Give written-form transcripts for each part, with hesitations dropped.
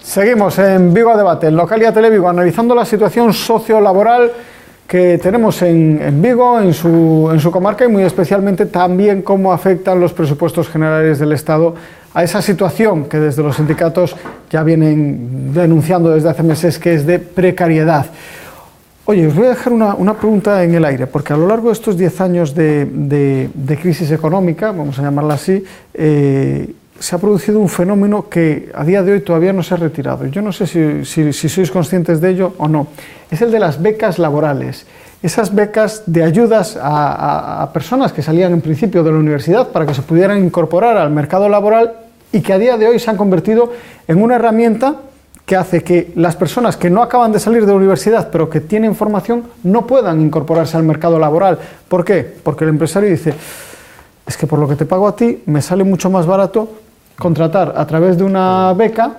Seguimos en Vigo a Debate, en Localia Televigo, analizando la situación sociolaboral que tenemos en Vigo, en su comarca, y muy especialmente también cómo afectan los presupuestos generales del Estado a esa situación que desde los sindicatos ya vienen denunciando desde hace meses, que es de precariedad. Oye, os voy a dejar una pregunta en el aire, porque a lo largo de estos 10 años de crisis económica, vamos a llamarla así, se ha producido un fenómeno que a día de hoy todavía no se ha retirado. Yo no sé si sois conscientes de ello o no. Es el de las becas laborales. Esas becas de ayudas a personas que salían en principio de la universidad para que se pudieran incorporar al mercado laboral y que a día de hoy se han convertido en una herramienta que hace que las personas que no acaban de salir de la universidad pero que tienen formación no puedan incorporarse al mercado laboral. ¿Por qué? Porque el empresario dice, es que por lo que te pago a ti me sale mucho más barato contratar a través de una beca,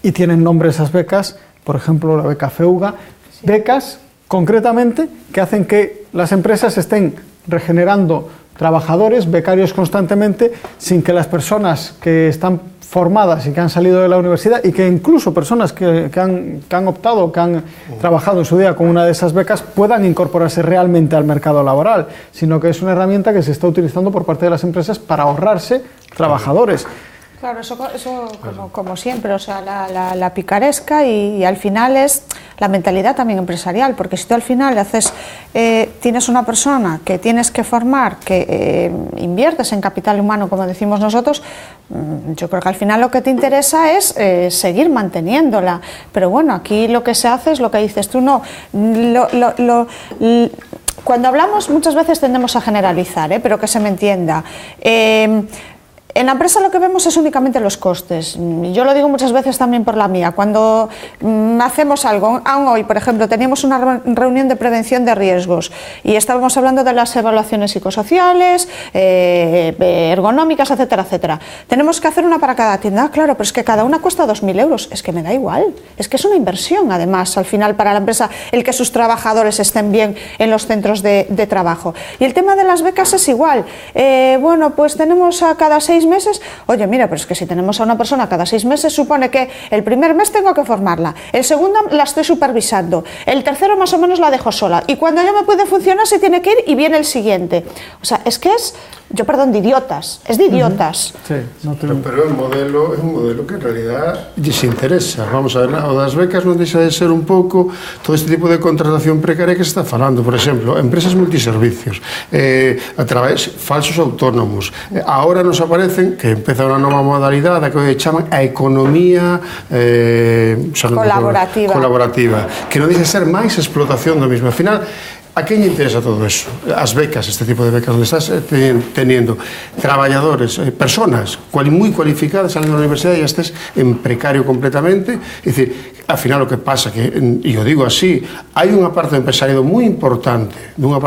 y tienen nombre esas becas, por ejemplo la beca FEUGA, becas concretamente que hacen que las empresas estén regenerando trabajadores, becarios constantemente, sin que las personas que están formadas y que han salido de la universidad, y que incluso personas que han optado, que han trabajado en su día con una de esas becas, puedan incorporarse realmente al mercado laboral, sino que es una herramienta que se está utilizando por parte de las empresas para ahorrarse trabajadores. Claro, eso como siempre, o sea, la picaresca y al final es la mentalidad también empresarial, porque si tú al final tienes una persona que tienes que formar, que inviertes en capital humano, como decimos nosotros, yo creo que al final lo que te interesa es seguir manteniéndola. Pero bueno, aquí lo que se hace es lo que dices tú, no. Cuando hablamos muchas veces tendemos a generalizar, pero que se me entienda. En la empresa lo que vemos es únicamente los costes. Yo lo digo muchas veces también por la mía. Cuando hacemos algo, aún hoy, por ejemplo, teníamos una reunión de prevención de riesgos y estábamos hablando de las evaluaciones psicosociales, ergonómicas, etcétera, etcétera. Tenemos que hacer una para cada tienda. Claro, pero es que cada una cuesta 2.000 euros. Es que me da igual. Es que es una inversión, además, al final, para la empresa, el que sus trabajadores estén bien en los centros de trabajo. Y el tema de las becas es igual. Bueno, pues tenemos a cada 6 meses, oye, mira, pero es que si tenemos a una persona cada 6 meses, supone que el primer mes tengo que formarla, el segundo la estoy supervisando, el tercero más o menos la dejo sola, y cuando ya me puede funcionar se tiene que ir y viene el siguiente. O sea, es que es, yo perdón, de idiotas, es de idiotas. Sí, pero é un modelo que en realidad lles interesa. Vamos a ver, o das becas non deixa de ser un pouco todo este tipo de contratación precaria que se está falando, por exemplo, empresas multiservicios, a través falsos autónomos. Ahora nos aparecen que empeza unha nova modalidade que chaman a economía colaborativa, que non deixa de ser máis explotación do mismo. Al final, a quen lle interesa todo eso? As becas, este tipo de becas, onde estás teniendo traballadores, personas moi cualificadas salen da universidade e estés en precario completamente. É dicir, al final o que pasa que, e o digo así, hai unha parte do empresariado moi importante, non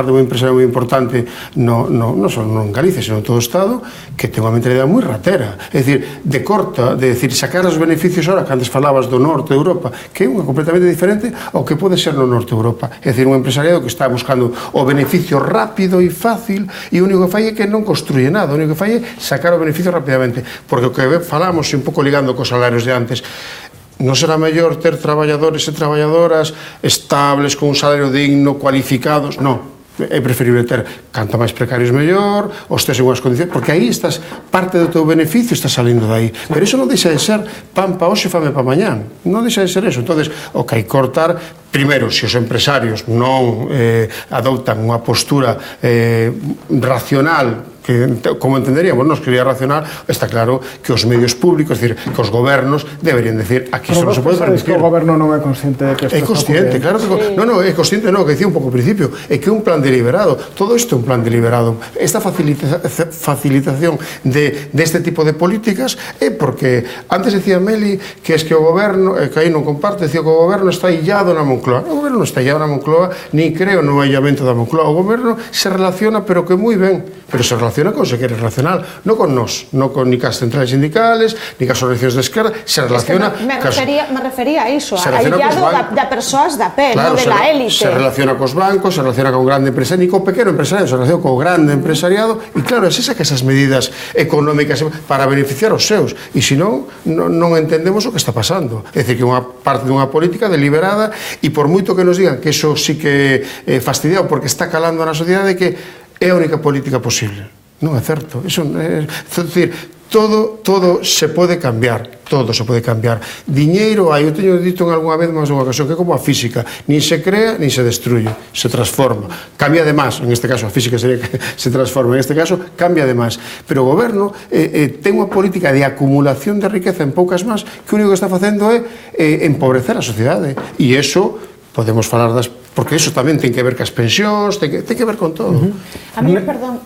só en Galicia, sino en todo o Estado, que ten unha mentalidade moi ratera, é dicir, de corta, de decir, sacar os beneficios ahora, que antes falabas do norte de Europa, que é unha completamente diferente ao que pode ser no norte de Europa. É dicir, un empresariado que está buscando o beneficio rápido e fácil, e o único que fai é que non construye nada, o único que fai é sacar o beneficio rapidamente, porque o que falamos, un pouco ligando cos salarios de antes, non será mellor ter traballadores e traballadoras estables, con un salario digno, cualificados? Non. É preferible ter canta máis precarios mellor, os tes en unhas condicións, porque aí estás, parte do teu beneficio está salindo de aí. Pero iso non deixa de ser pan pa hoxe, fame pa mañán. Non deixa de ser eso. Entonces, o que hai que cortar, primeiro, se os empresarios non adoptan unha postura racional, que, como entenderíamos, nos que sería racional, está claro que os medios públicos, es decir, que os gobernos deberían decir, aquí isto non se pode permitir. Que o goberno non é consciente de que isto é consciente, claro que sí. Non, é consciente, non, que dicía un pouco ao principio, é que un plan deliberado, todo isto é un plan deliberado. Esta facilitación deste tipo de políticas é porque, antes decía Meli que es que o goberno, que aí non comparte, decía que o goberno está illado na Moncloa. O goberno non está illado na Moncloa, ni creo no illamento da Moncloa. O goberno se relaciona, pero que moi ben, pero se relaciona relaciona con se quere relacionar, non con nós, non con ni cas centrales sindicales, ni cas organizacións de esquerda, se relaciona... Me refería a iso, a illado da persoas da pé, non de la élite. Se relaciona cos bancos, se relaciona con grande empresariado, ni con pequeno empresariado, se relaciona con grande empresariado, e claro, é esa que esas medidas económicas para beneficiar os seus, e senón non entendemos o que está pasando. É dicir, que unha parte dunha política deliberada, e por moito que nos digan que eso sí que é fastidiado porque está calando na sociedade, que é a única política posible. Non é certo. Iso é dicir, todo se pode cambiar, todo se pode cambiar. Diñeiro hai, eu teño dito en algunha vez máis unha ocasión, que é como a física, nin se crea, nin se destruye, se transforma. Cambia de más, en este caso a física sería que se transforma, en este caso cambia de más. Pero o goberno ten unha política de acumulación de riqueza en poucas más, que o único que está facendo é empobrecer a sociedade. E iso podemos falar das... porque iso tamén ten que ver cas pensións, ten que ver con todo. A mí, perdón,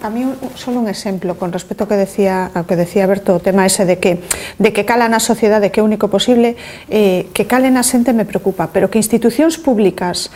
solo un exemplo con respecto ao que decía Berto, o tema ese de que cala na sociedade, que é o único posible, que cale na xente me preocupa, pero que institucións públicas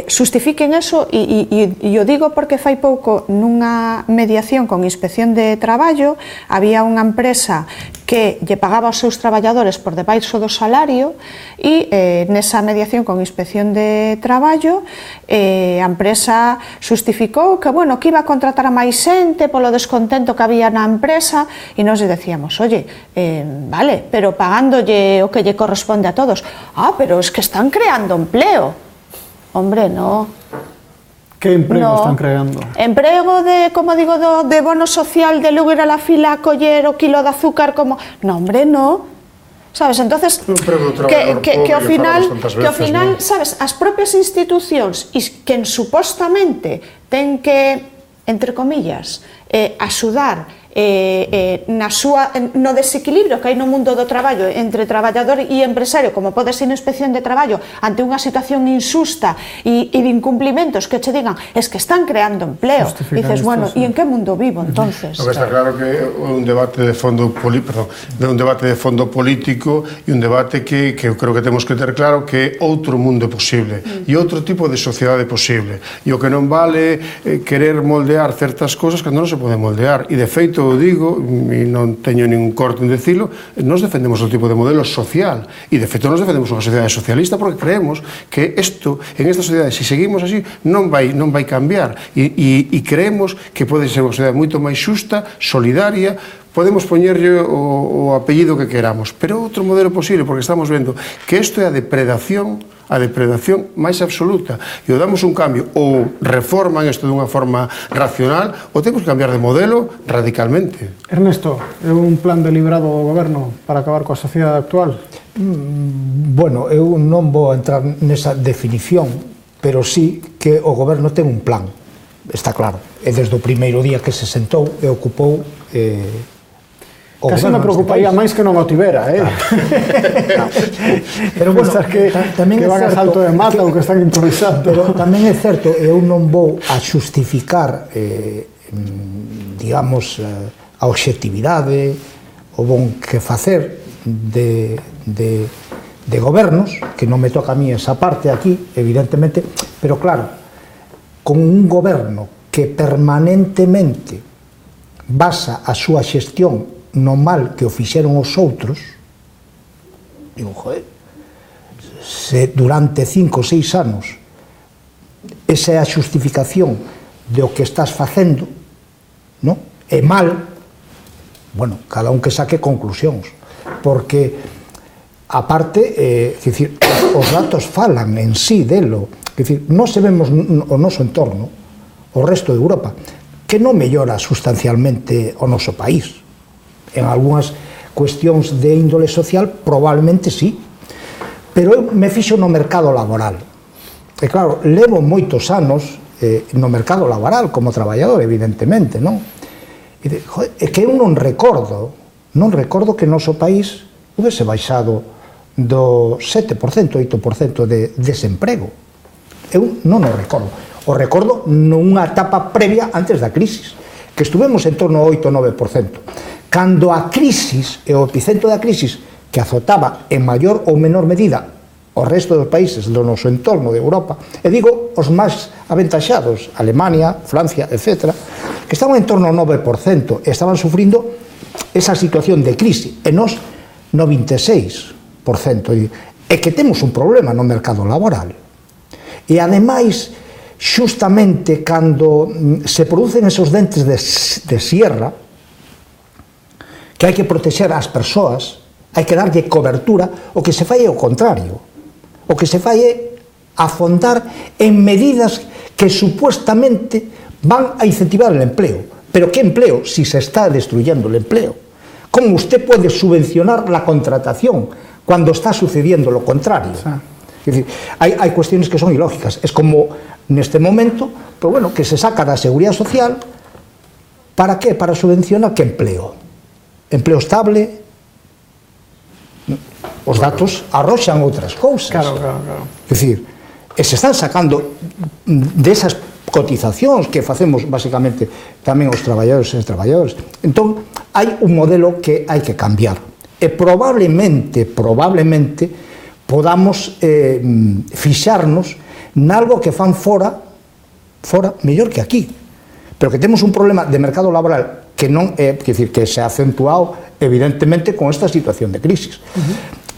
justifiquen eso, e o digo porque fai pouco nunha mediación con Inspección de Traballo había unha empresa que lle pagaba aos seus traballadores por debaixo do salario, e nesa mediación con Inspección de Traballo a empresa justificou que, bueno, que iba a contratar a máis xente polo descontento que había na empresa, e nós decíamos, oye, vale, pero pagándolle o que lle corresponde a todos. Pero es que están creando empleo. Hombre, no. ¿Qué empleo están creando? Empleo de, como digo, de bono social, de luego ir a la fila a coller o kilo de azúcar, como... No, hombre, no. Sabes, entonces, que ao final, sabes, as propias institucións que supostamente ten que, entre comillas, axudar no desequilibrio que hai no mundo do traballo entre traballador e empresario, como pode ser na Inspección de Traballo, ante unha situación injusta e de incumplimentos, que che digan, es que están creando empleo. Dices, bueno, e en que mundo vivo, entonces? Lo que está claro que é un debate de fondo político e un debate que eu creo que temos que ter claro que outro mundo é posible e outro tipo de sociedade posible, e o que non vale querer moldear certas cosas que non se pode moldear, e de feito eu digo, e non teño ningún corte en decirlo, nos defendemos o tipo de modelo social, e de feito nos defendemos unha sociedade socialista porque creemos que isto, en esta sociedade, se seguimos así, non vai cambiar, e creemos que pode ser unha sociedade moito máis xusta, solidaria, podemos poñerlle o apellido que queramos, pero outro modelo posible, porque estamos vendo que isto é a depredación máis absoluta, e ou damos un cambio ou reforman isto dunha forma racional, ou temos que cambiar de modelo radicalmente. Ernesto, é un plan deliberado do goberno para acabar coa sociedade actual? Bueno, eu non vou entrar nesa definición, pero sí que o goberno ten un plan, está claro, e desde o primeiro día que se sentou e ocupou casi me preocuparía máis que non o tivera, Pero bueno, que van a salto de mata ou que están improvisando. Pero tamén é certo, eu non vou a xustificar, digamos, a obxectividade, o bon que facer de gobernos, que non me toca a mí esa parte aquí, evidentemente, pero claro, con un goberno que permanentemente basa a súa xestión no mal que o fixeron os outros, digo, joder, se durante 5 ou 6 anos esa é a xustificación de o que estás facendo, non? É mal, bueno, cada un que saque conclusións, porque aparte, decir, os datos falan en sí delo, decir, nós vemos o noso entorno, o resto de Europa, que non mellora sustancialmente o noso país. En algunhas cuestións de índole social probablemente sí, pero eu me fixo no mercado laboral, e claro, levo moitos anos no mercado laboral como traballador, evidentemente, non? E que eu non recordo que o noso país houvese baixado do 7%, 8% de desemprego. Eu non o recordo. O recordo nunha etapa previa antes da crisis, que estuvemos en torno ao 8-9%. Cando a crisis, e o epicentro da crisis, que azotaba en maior ou menor medida o resto dos países do noso entorno de Europa, e digo os máis aventaxados, Alemania, Francia, etc., que estaban en torno ao 9%, e estaban sufrindo esa situación de crise, e nos no 26%. É que temos un problema no mercado laboral. E ademais, xustamente cando se producen esos dentes de sierra, que hai que protexer as persoas, hai que darlle cobertura, o que se fai é o contrario. O que se fai é afondar en medidas que supuestamente van a incentivar el empleo. Pero ¿qué empleo si se está destruyendo el empleo? ¿Cómo usted puede subvencionar la contratación cuando está sucediendo lo contrario? Es decir, hay cuestiones que son ilógicas. Es como en este momento, pues bueno, que se saca da Seguridad Social, ¿para qué? Para subvencionar ¿qué empleo? Empleo estable. Os datos arroxan outras cousas. Claro. Es decir, se están sacando desas cotizacións que facemos basicamente tamén os traballadores e as traballadoras. Entón, hai un modelo que hai que cambiar. E probablemente podamos fixarnos nalgo que fan fora mellor que aquí. Pero que temos un problema de mercado laboral que non é, que se ha acentuado evidentemente con esta situación de crisis.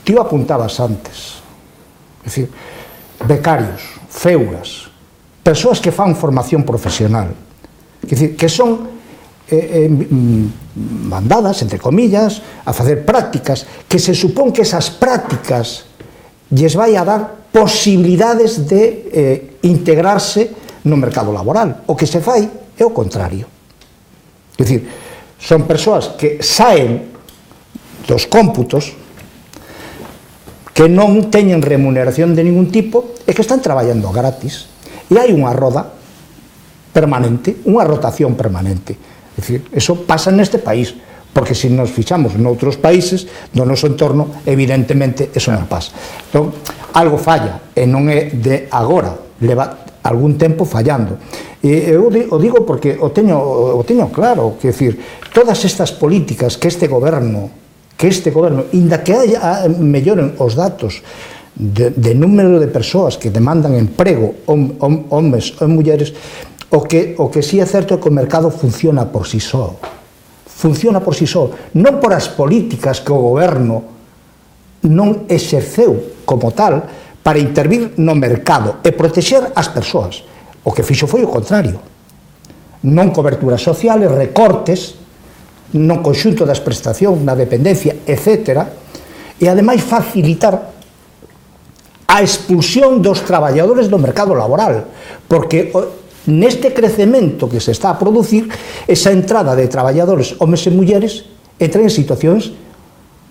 Tío apuntabas antes, é dicir, becarios, feuras, persoas que fan formación profesional, que son mandadas, entre comillas, a facer prácticas, que se supón que esas prácticas lles vai a dar posibilidades de integrarse no mercado laboral. O que se fai é o contrario. É dicir, son persoas que saen dos cómputos, que non teñen remuneración de ningún tipo e que están traballando gratis. E hai unha roda permanente, unha rotación permanente. É dicir, eso pasa neste país, porque se nos fixamos noutros países do noso entorno, evidentemente, eso non pasa. Entón, algo falla, e non é de agora, leva algún tempo fallando. E eu o digo porque o teño claro, que decir, todas estas políticas que este goberno, inda que melloren os datos de número de persoas que demandan emprego, homes ou mulleres, o que sí é certo é que o mercado funciona por si só. Funciona por si só, non por as políticas que o goberno non exerceu como tal para intervir no mercado e protexer as persoas. O que fixo foi o contrario. Non coberturas sociales, recortes no conxunto das prestacións, na dependencia, etc. E ademais facilitar a expulsión dos traballadores do mercado laboral, porque neste crecemento que se está a producir, esa entrada de traballadores, homes e mulleres, entran en situacións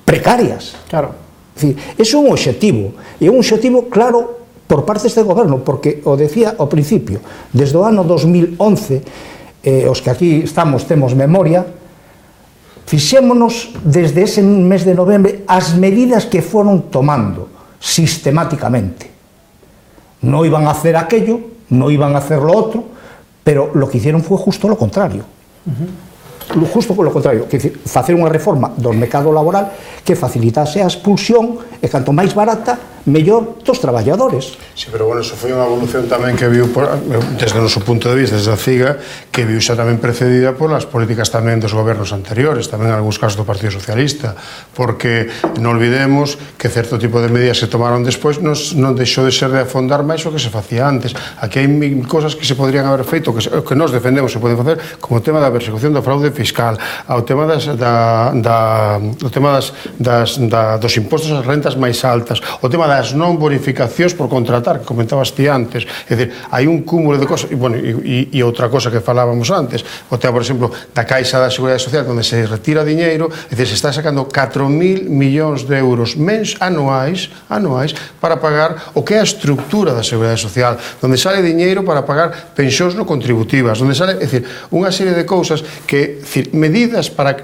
precarias. Claro. É un obxectivo, e un obxectivo claro por parte deste goberno, porque o decía ao principio, desde o ano 2011, os que aquí estamos temos memoria, fixémonos desde ese mes de novembro as medidas que foron tomando sistemáticamente. No iban a hacer aquello, no iban a hacer lo otro, pero lo que hicieron fue justo lo contrario. Justo lo contrario, que facer unha reforma do mercado laboral que facilitase a expulsión e canto máis barata, mellor dos traballadores. Sí, pero bueno, eso foi unha evolución tamén que viu, desde o noso punto de vista, desde a CIGA, que viu xa tamén precedida por as políticas tamén dos gobernos anteriores, tamén en algúns casos do Partido Socialista, porque non olvidemos que certo tipo de medidas se tomaron despois non deixou de ser de afondar máis o que se facía antes. Aquí hai mil cosas que se podrían haber feito, que nós defendemos se poden facer, como o tema da persecución do fraude fiscal, ao tema dos impostos ás rentas máis altas, o tema das non bonificacións por contratar, que comentabas ti antes. É dicir, hai un cúmulo de cosas, e outra cosa que falábamos antes, o tema, por exemplo, da Caixa da Seguridade Social, onde se retira diñeiro, é dicir, se está sacando 4.000 millóns de euros anuais para pagar o que é a estructura da Seguridade Social, onde sale diñeiro para pagar pensións non contributivas, onde sale, é dicir, unha serie de cousas que, medidas para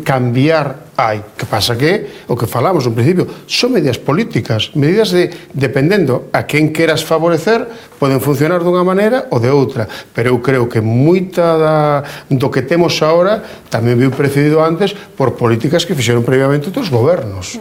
cambiar hai. Que pasa que, o que falamos no principio, son medidas políticas, medidas dependendo a quen queras favorecer, poden funcionar dunha maneira ou de outra, pero eu creo que moita do que temos agora tamén viu precedido antes por políticas que fixeron previamente outros gobernos,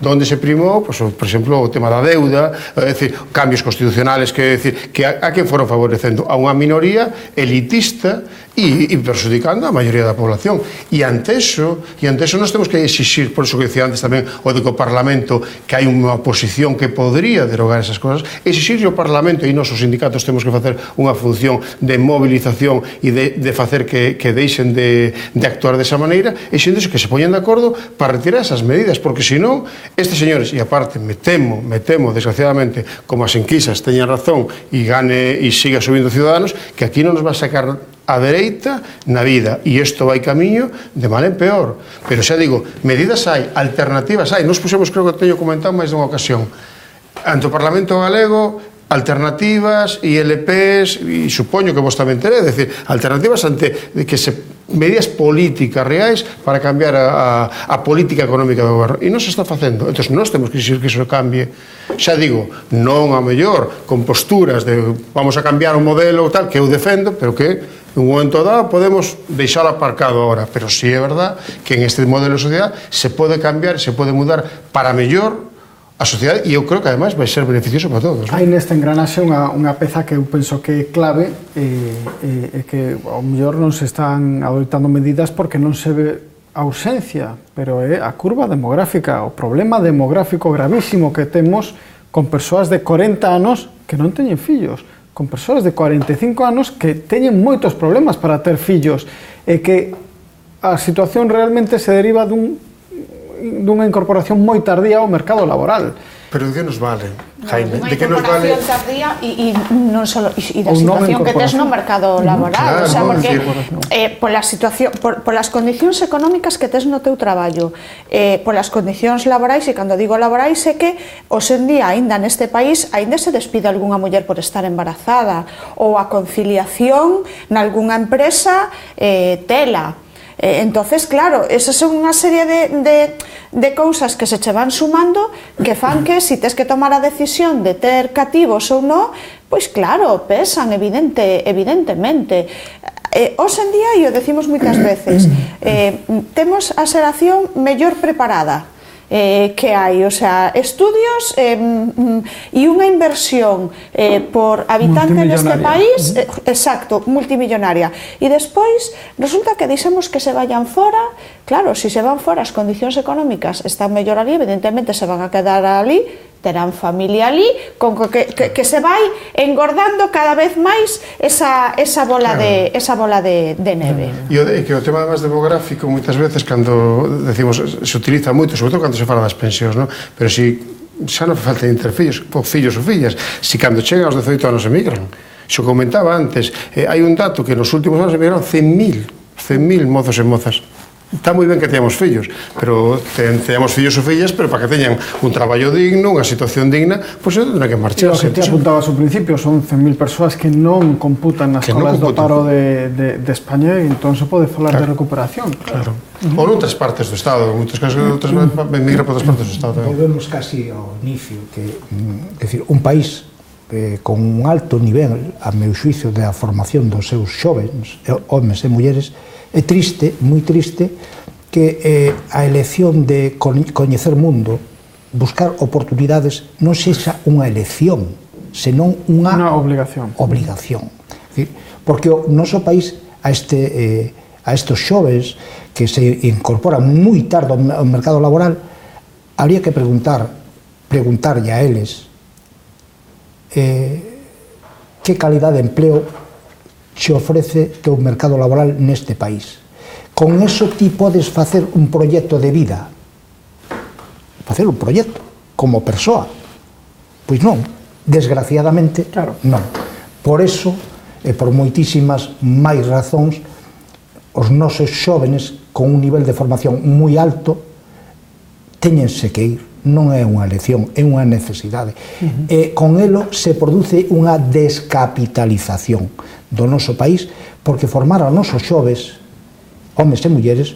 donde se primou, pues, por exemplo, o tema da deuda, é dicir, cambios constitucionales que a quen foron favorecendo? A unha minoría elitista e perjudicando a maioría da población. E ante eso nós temos que exixir, por eso que decía antes tamén o de que o Parlamento, que hai unha oposición que podría derogar esas cosas, exixirle ao Parlamento, e nós os sindicatos temos que facer unha función de movilización e de facer que deixen de actuar desa maneira, exixirles que se poñan de acordo para retirar esas medidas, porque senón estes señores, e aparte me temo desgraciadamente, como as enquisas teñan razón e gane e siga subindo Ciudadanos, que aquí non nos va a sacar a dereita na vida, e isto vai camiño de mal en peor. Pero xa digo, medidas hai, alternativas hai. Nos puxemos, creo que teño comentado máis dunha ocasión, ante o Parlamento Galego, alternativas, ILPs, e supoño que vos tamén teredes, decir, alternativas ante que medidas políticas reais para cambiar a política económica do goberno. E non se está facendo. Entón, nós temos que exigir que iso cambie. Xa digo, non a mellor con posturas de vamos a cambiar o modelo tal, que eu defendo, pero que en un momento dado podemos deixalo aparcado agora, pero sí é verdad que en este modelo de sociedade se pode cambiar, se pode mudar para mellor a sociedade, e eu creo que ademais vai ser beneficioso para todos. Hai neste engranaxe unha peza que eu penso que é clave, e que ao mellor non se están adoptando medidas porque non se ve a urxencia, pero é a curva demográfica, o problema demográfico gravísimo que temos con persoas de 40 anos que non teñen fillos, con persoas de 45 anos que teñen moitos problemas para ter fillos, e que a situación realmente se deriva dunha incorporación moi tardía ao mercado laboral. Pero de que nos vale, Jaime? De que nos vale? Unha incorporación tardía e non só da situación que tes no mercado laboral, o sea, porque pola situación, polas condicións económicas que tes no teu traballo, polas condicións laborais, e cando digo laborais é que hoxe en día, aínda neste país, aínda se despide algunha muller por estar embarazada, ou a conciliación nalgunha empresa tela. Entonces, claro, esas son unha serie de cousas que se che van sumando que fan que, si tes que tomar a decisión de ter cativos ou non, pois claro, pesan evidentemente. Hoxe en día, e o decimos moitas veces, temos a xeración mellor preparada que hai, o sea, estudios e unha inversión por habitante deste país, exacto, multimillonaria, e despois resulta que deixamos que se vayan fora. Claro, se se van fora, as condicións económicas están mellor ali, evidentemente se van a quedar ali, terán familia ali, con que se vai engordando cada vez máis esa bola de neve. E que o tema además demográfico moitas veces cando decimos se utiliza moito, sobre todo cando se fala das pensións, non? Pero si xa non falta de ter fillos ou fillas, si cando chegan aos 18 anos emigran. Xo comentaba antes, hai un dato que nos últimos anos emigraron 100.000 mozos e mozas. Está moi ben que teñamos fillos, pero teñamos fillos ou fillas, pero para que teñan un traballo digno, unha situación digna, pois non tendrá que marcharse. O que te apuntabas ao principio, son 100.000 persoas que non computan nas colas do paro de España, e entón se pode falar de recuperación. Claro. Ou noutras partes do Estado, en moitos casos emigra por outras partes do Estado. Volvemos casi ao inicio, que, decir, un país con un alto nivel, a meu xuizo, da formación dos seus xovens, homes e mulleres, é triste, moi triste, que a elección de coñecer mundo, buscar oportunidades, non sexa unha elección, senón unha obligación. Porque o noso país, a estes xovens que se incorporan moi tarde ao mercado laboral, habría que preguntarlle a eles que calidade de empleo se ofrece que o mercado laboral neste país. Con eso ti podes facer un proxecto de vida, facer un proxecto como persoa. Pois non, desgraciadamente, non. Por eso, e por moitísimas máis razóns, os nosos xóvenes con un nivel de formación moi alto teñense que ir. Non é unha elección, é unha necesidade. E con elo se produce unha descapitalización do noso país, porque formar a nosos xoves, homes e mulleres,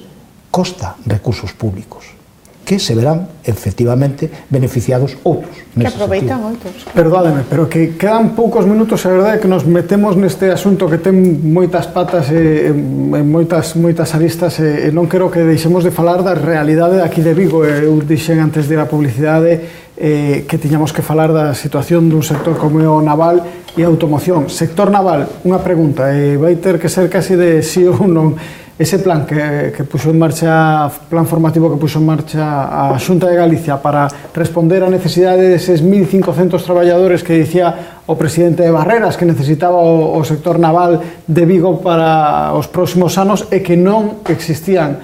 costa recursos públicos que se verán efectivamente beneficiados outros. Que aproveitan outros. Perdódeme, pero que quedan poucos minutos, a verdade é que nos metemos neste asunto que ten moitas patas e moitas aristas e non quero que deixemos de falar da realidade aquí de Vigo. Eu dixen antes de ir a publicidade que tiñamos que falar da situación dun sector como é o naval e a automoción. Sector naval, unha pregunta, vai ter que ser casi de sí ou non. Ese plan que puxo en marcha, plan formativo que puxo en marcha a Xunta de Galicia para responder á necesidade deses 1.500 traballadores que dicía o presidente de Barreras que necesitaba o sector naval de Vigo para os próximos anos e que non existían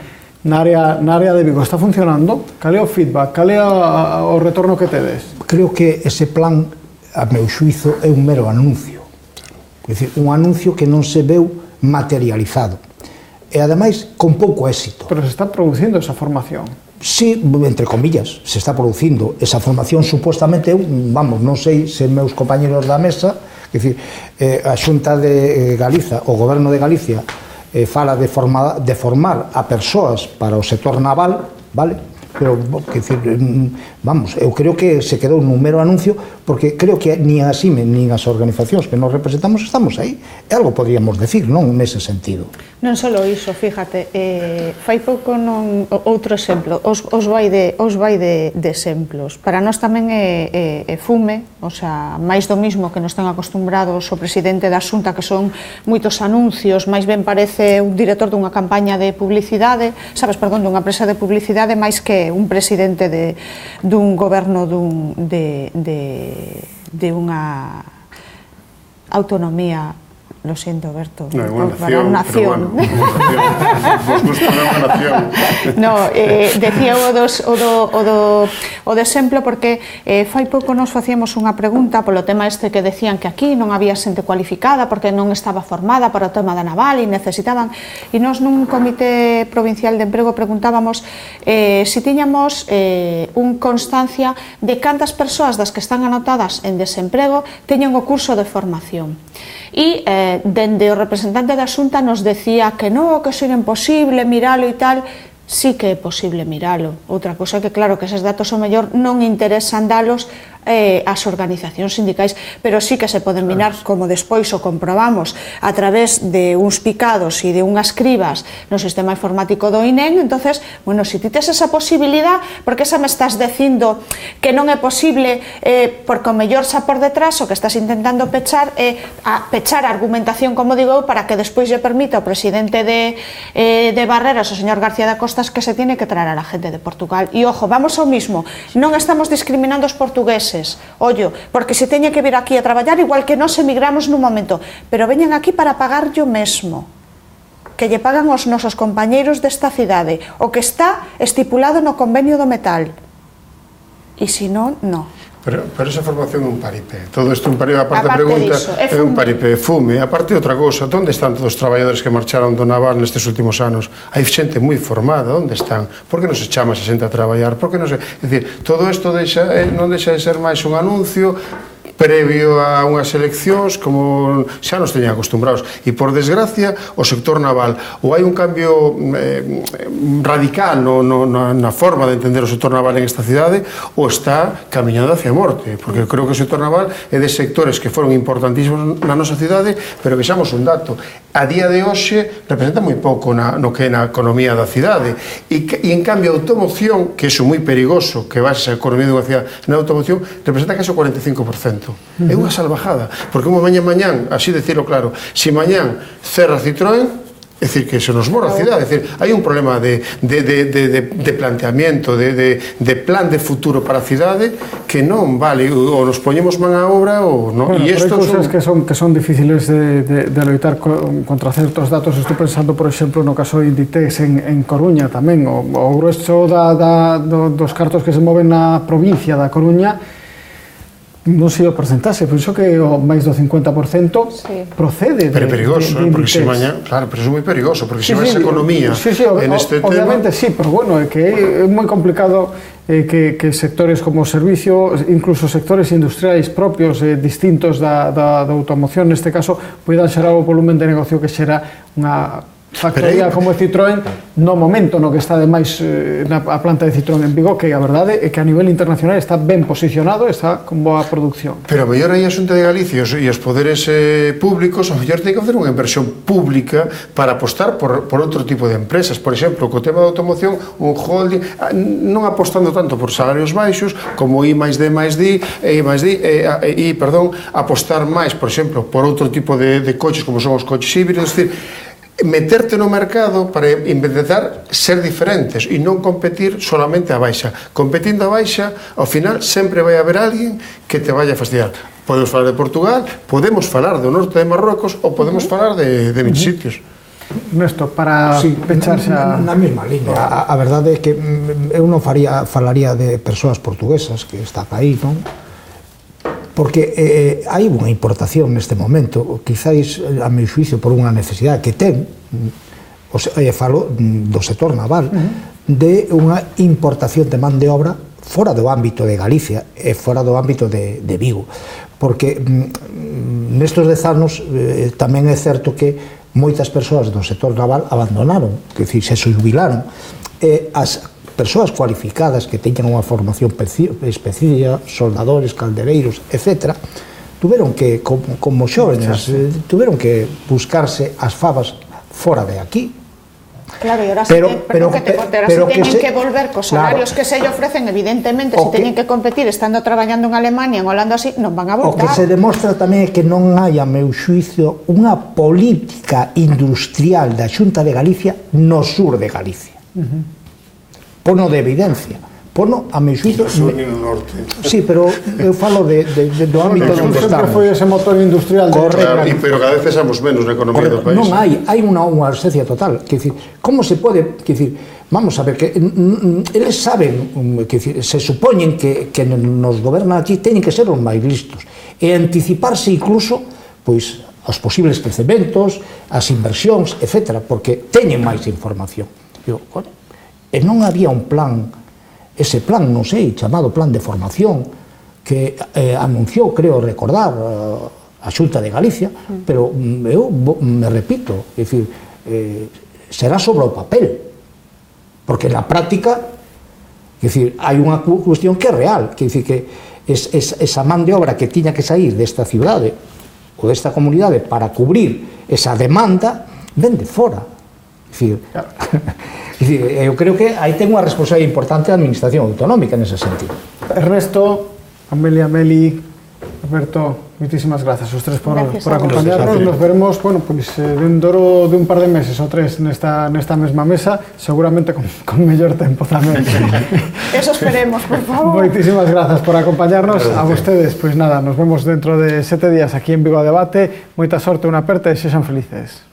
na área de Vigo. Está funcionando? Cal é o feedback? Cal é o retorno que tedes? Creo que ese plan, a meu xuizo, é un mero anuncio. É dicir, un anuncio que non se veu materializado. E ademais con pouco éxito. Pero se está producindo esa formación. Sí, entre comillas, se está producindo esa formación supuestamente, vamos, non sei se meus compañeros da mesa, é dicir, a Xunta de Galiza, o Goberno de Galicia fala de formar a persoas para o sector naval, vale? Pero, que decir, vamos, eu creo que se quedou nun mero anuncio porque creo que nin a SIME nin as organizacións que nos representamos estamos aí. E algo podríamos decir, non nese sentido. Non só iso, fíjate, fai pouco non outro exemplo, os vai de exemplos. Para nós tamén é fume, o sea, máis do mismo que nos ten acostumbrados o presidente da Xunta, que son moitos anuncios, máis ben parece un director dunha campaña de publicidade, dunha empresa de publicidade, máis que un presidente dun goberno de unha autonomía. Lo siento, Berto. No, unha nación. Vos gusta unha nación. No, decía o do exemplo porque fai pouco nos facíamos unha pregunta polo tema este que decían que aquí non había xente cualificada porque non estaba formada para o tema da naval e necesitaban, e nós nun comité provincial de emprego preguntábamos se tiñamos un constancia de cantas persoas das que están anotadas en desemprego teñen o curso de formación. E dende o representante da Xunta nos decía que non, que sería imposible miralo e tal. Sí que é posible miralo. Outra cosa que claro que eses datos o mellor non interesan dalos as organizacións sindicais, pero sí que se poden mirar, como despois o comprobamos a través de uns picados e de unhas cribas no sistema informático do INEM. Entonces, bueno, se ti tes esa posibilidad, porque esa me estás dicindo que non é posible porque o mellor xa por detrás o que estás intentando pechar é pechar a argumentación, como digo eu, para que despois lle permita ao presidente de Barreras, o señor García da Costas, que se tiene que traer a la gente de Portugal. E ojo, vamos ao mismo, non estamos discriminando os portugueses, ollo, porque se teñe que vir aquí a traballar igual que nós emigramos nun momento, pero veñen aquí para pagar yo mesmo que lle pagan os nosos compañeiros desta cidade, o que está estipulado no convenio do metal, e se non, non. Pero esa formación é un paripé. Todo isto é un paripé. Aparte da pregunta, é un paripé, fume. Aparte outra cousa, onde están todos os traballadores que marcharon do naval nestes últimos anos? Hai xente moi formada, onde están? Por que non se chama esa xente a traballar? Por que non se... É dicir, todo isto non deixa de ser máis un anuncio previo a unhas eleccións como xa nos teñen acostumbrados, e por desgracia o sector naval ou hai un cambio radical na forma de entender o sector naval en esta cidade ou está camiñando hacia a morte, porque creo que o sector naval é de sectores que foron importantísimos na nosa cidade, pero vexamos un dato, a día de hoxe representa moi pouco no que é na economía da cidade, e en cambio a automoción, que é moi perigoso que base a economía dunha cidade na automoción, representa case o 45%. É unha salvajada, porque unha mañán, así decirlo claro, se mañán cerra Citroën, é dicir, que se nos morra a cidade, é dicir, hai un problema de planteamiento, de plan de futuro para a cidade que non vale, ou nos poñemos man a obra ou non. Bueno, pero hai cousas que son difíciles de loitar contra certos datos. Estou pensando, por exemplo, no caso de Inditex en Coruña tamén, o grueso dos cartos que se moven na provincia da Coruña, non sei o porcentaxe, penso que o máis do 50% procede de... Pero é perigoso, porque se mañá... Claro, pero é moi perigoso, porque se vai esa economía en este tema... Obviamente sí, pero bueno, é que é moi complicado que sectores como o servicio, incluso sectores industriais propios distintos da automoción, neste caso, poidan xerar o volumen de negocio que xera unha factorial como é Citroën no momento no que está ademais a planta de Citroën en Vigo, que a verdade é que a nivel internacional está ben posicionado, está con boa producción. Pero a mellor aí a Xunta de Galicia e os poderes públicos a mellor ten que facer unha inversión pública para apostar por outro tipo de empresas. Por exemplo, co tema da automoción, un holding non apostando tanto por salarios baixos como apostar máis, por exemplo, por outro tipo de coches como son os coches híbridos, é dicir, meterte no mercado para intentar ser diferentes e non competir solamente a baixa. Competindo a baixa, ao final sempre vai haber alguén que te vaya a fastidiar. Podemos falar de Portugal, podemos falar do norte de Marrocos ou podemos falar de muitos sitios. Néstor, para pecharse na mesma línea. A verdade é que eu non falaría de persoas portuguesas que están aí, non? Porque hai unha importación neste momento, quizáis a meu xuicio por unha necesidade que ten, falo do sector naval, de unha importación de man de obra fora do ámbito de Galicia e fora do ámbito de Vigo, porque nestes 10 anos tamén é certo que moitas persoas do sector naval abandonaron, que se xubilaron, e as persoas cualificadas que teñan unha formación específica, soldadores, caldereiros, etc., tuveron que, como xóvenes, tuveron que buscarse as favas fora de aquí. Claro, e ahora se teñen que volver cos salarios que se lle ofrecen, evidentemente, se teñen que competir estando traballando en Alemania, en Holanda, así, non van a voltar. O que se demostra tamén é que non hai, a meu xuicio, unha política industrial da Xunta de Galicia no sur de Galicia. Pono de evidencia. Pono, a meu xuicio... No norte. Sí, pero eu falo do ámbito onde estamos. Foi ese motor industrial. Correcto. Pero cada vez pesamos menos na economía do país. Non hai unha ausencia total. Quer dicir, como se pode... Quer dicir, vamos a ver, que eles saben, se supoñen que nos gobernan aquí, teñen que ser os máis listos. E anticiparse incluso, pois, aos posibles crecementos, as inversións, etc., porque teñen máis información. E non había un plan, ese plan, non sei, chamado Plan de Formación, que anunciou, creo recordar, a Xunta de Galicia, pero eu me repito, é dicir, será sobre o papel, porque na práctica, é dicir, hai unha cuestión que é real, que é dicir, que esa man de obra que tiña que sair desta cidade ou desta comunidade para cubrir esa demanda, ven de fora. É dicir, eu creo que aí ten unha responsabilidade importante a administración autonómica nese sentido. Ernesto, Amelia, Meli, Alberto, moitísimas grazas os tres por acompañarnos. Nos veremos, bueno, pois dentro de un par de meses ou tres nesta mesma mesa, seguramente con mellor tempo tamén. Eso esperemos, por favor. Moitísimas grazas por acompañarnos. A vostedes, pois nada, nos vemos dentro de 7 días aquí en Vigo a Debate. Moita sorte, unha aperta e sexan felices.